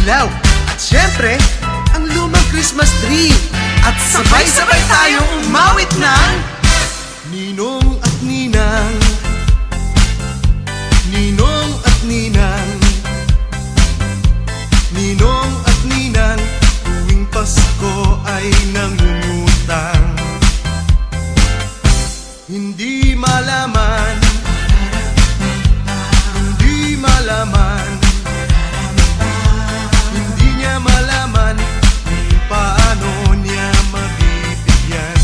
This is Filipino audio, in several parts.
ilaw. At syempre, ang lumang Christmas tree. At sabay-sabay tayong umawit ng Ninong at Ninang, Ninong at Ninang, Ninong at Ninang, tuwing Pasko ay nangungutang. Hindi malaman, hindi malaman, hindi niya malaman kung paano niya mabibigyan.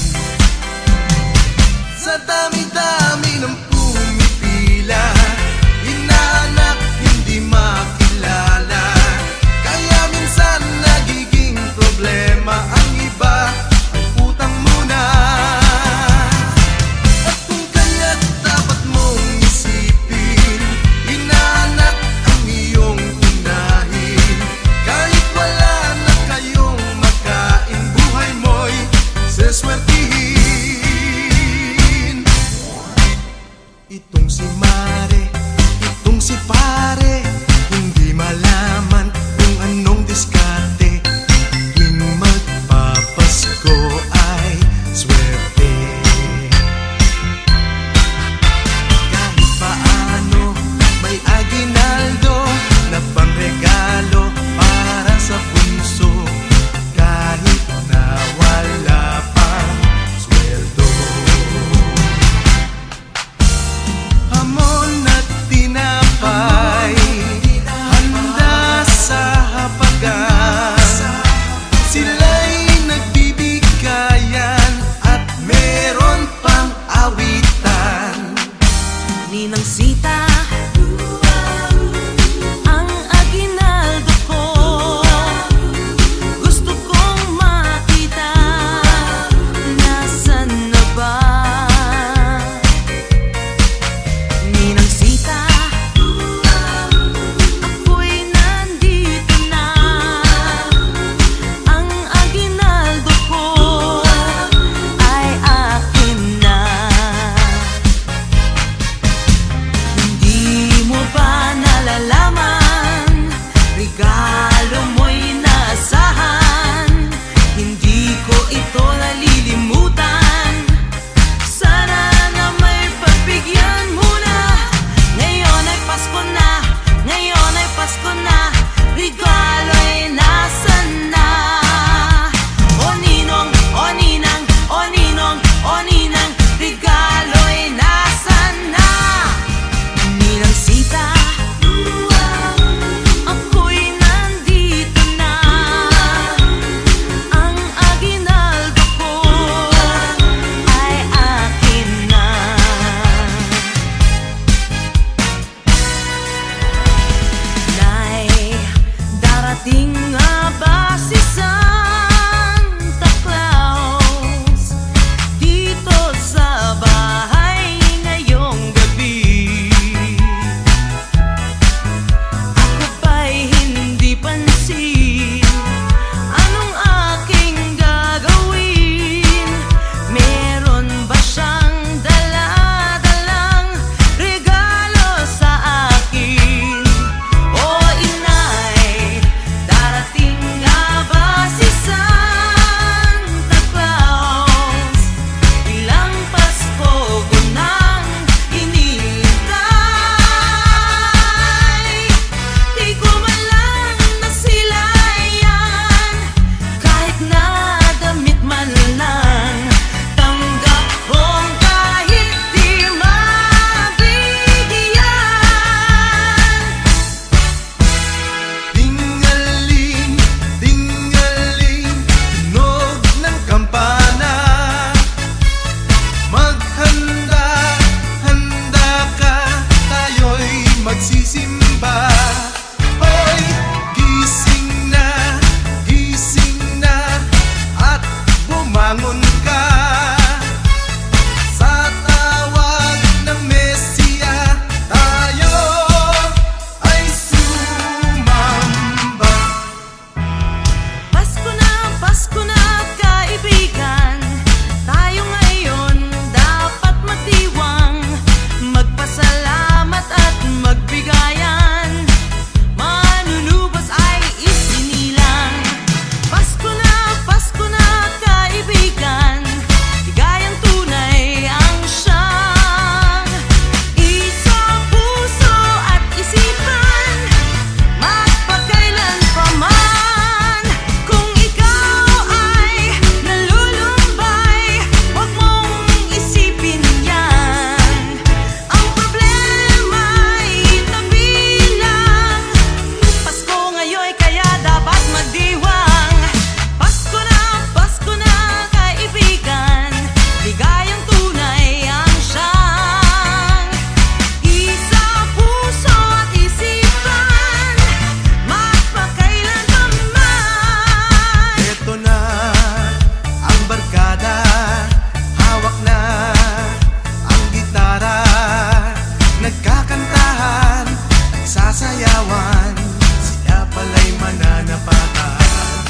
pala'y mananapatan.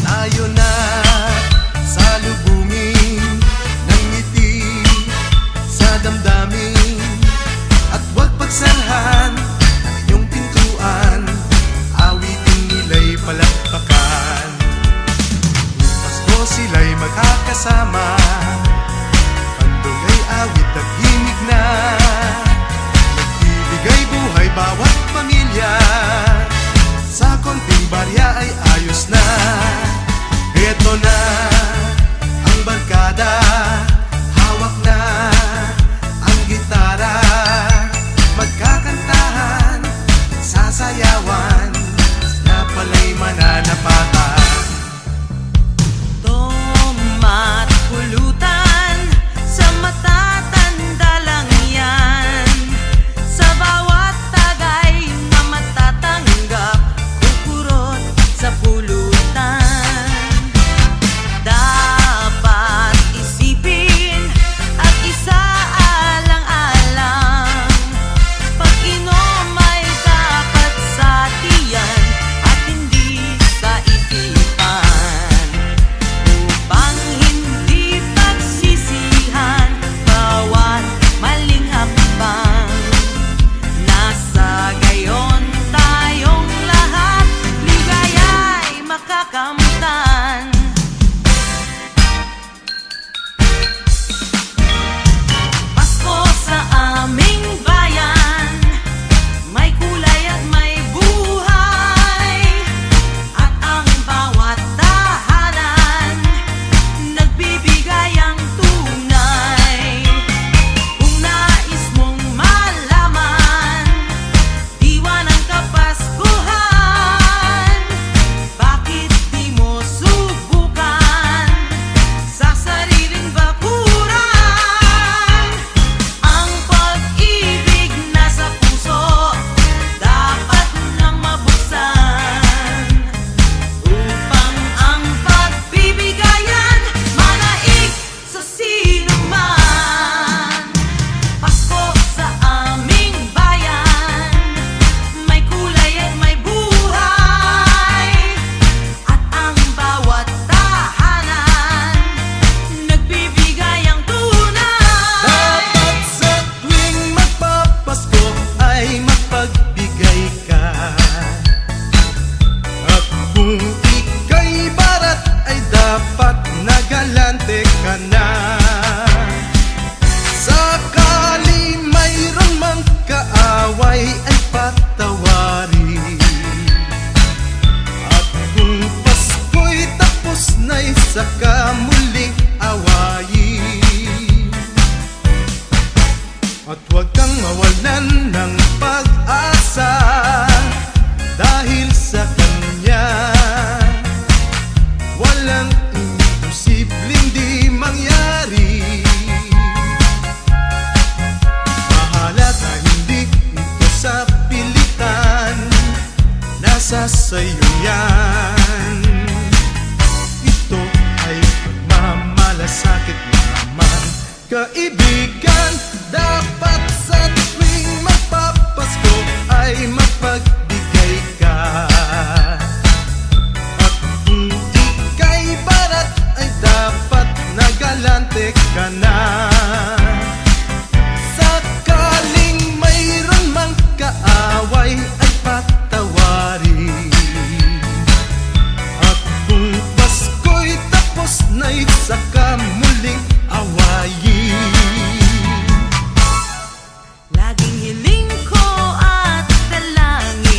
Tayo na salubungin ng ngiti sa damdamin, at huwag pagsalhan ang iyong pintuan, awitin nila'y palakpakan. Kung Pasko sila'y magkakasama, pandong ay awit at himig na, nagbibigay buhay bawat pamilya, sa konting barya ay ayos na. Eto na ang barkada, hawak na ang gitara, magkakantahan, sasayawan, na pala'y mananapatan. Tomat pulutan, sa matatanda lang yan, sa bawat tagay na matatanggap, kukurot sa pulutan. Dapat isipin at isaalang-alang, pag-inom ay dapat sa tiyan at hindi sa isipan, upang hindi pagsisihan bawat maling hakbang. Nasa gayon tayong lahat, ligaya'y makakamtan. Pasko sa aming bayan, may kulay at may buhay, at ang bawat tahanan nagbibigay ang tunay. Kung nais mong malaman diwa ng Kapaskuhan, bakit di mo subukan sa sariling bakuran? Ang pag-ibig nasa puso dapat nang mabuksan, upang ang pagbibigayan manaig sa sinuman. Pasko sa aming bayan, may kulay at may buhay, at ang bawat tahanan nagbibigay ang tunay. Dapat sa tuwing magpapasko ay mapagbigay ka, at kung ika'y barat ay dapat nagalante ka na. Sakali mayroon mang kaaway ay patawarin, at kung Pasko'y tapos na'y saka muling awayin. At huwag kang mawalan ng pag-asa, dahil sa Kanya walang imposibleng di mangyari. Mahalaga hindi ito sa pilitan, nasa sayo yan. Ito ay pagmamalasakit lamang, kaibigan. Dapat sa tuwing magpapasko ay mapagbigay ka, at kung ika'y barat ay dapat nagalante ka na. Sakaling mayroon mang kaaway ay patawarin, at kung Pasko'y tapos na'y saka muling awayin. Laging hiling ko at dalangin,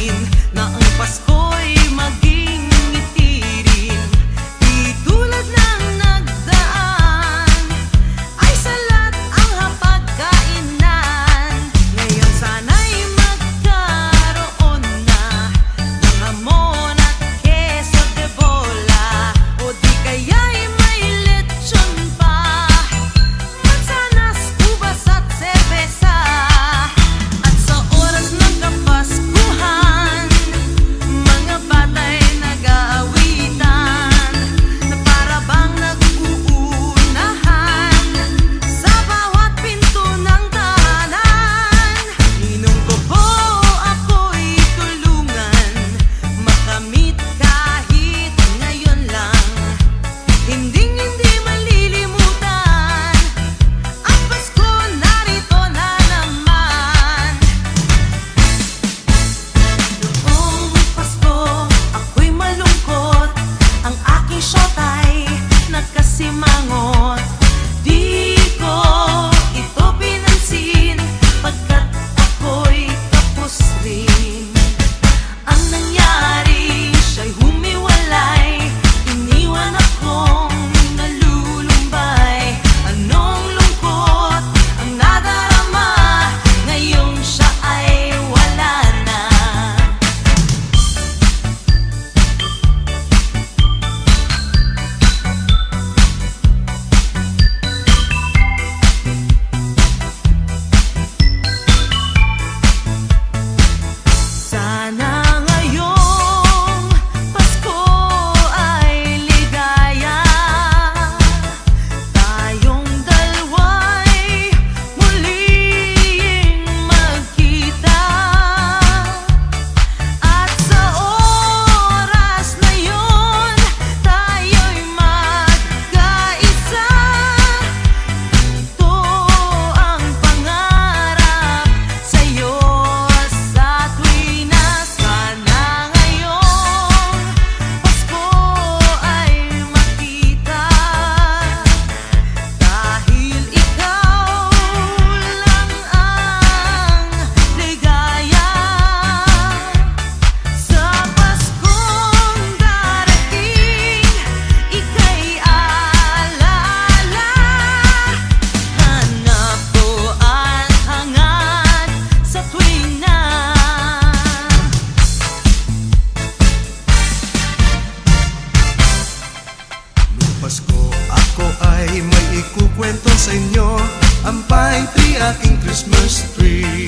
aking Christmas tree.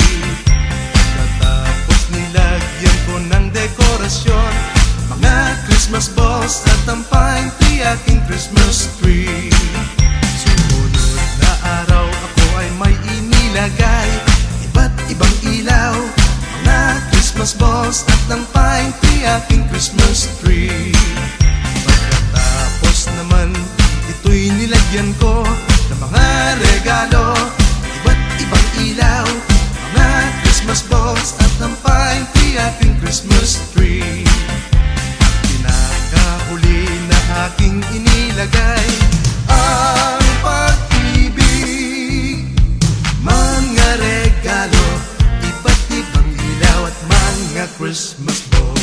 Katapos nilagyan ko ng dekorasyon, mga Christmas balls at ang pine tree, aking Christmas tree. Sumunod na araw ako ay may inilagay, iba't ibang ilaw, mga Christmas balls at ang pine tree, aking Christmas tree. Pagkatapos naman ito'y nilagyan ko ng mga regalo, iba't ibang ilaw, mga Christmas balls at ang pine tree, aking Christmas tree. Pinakahuli na aking inilagay ang pag-ibig, mga regalo, iba't ibang ilaw at mga Christmas balls.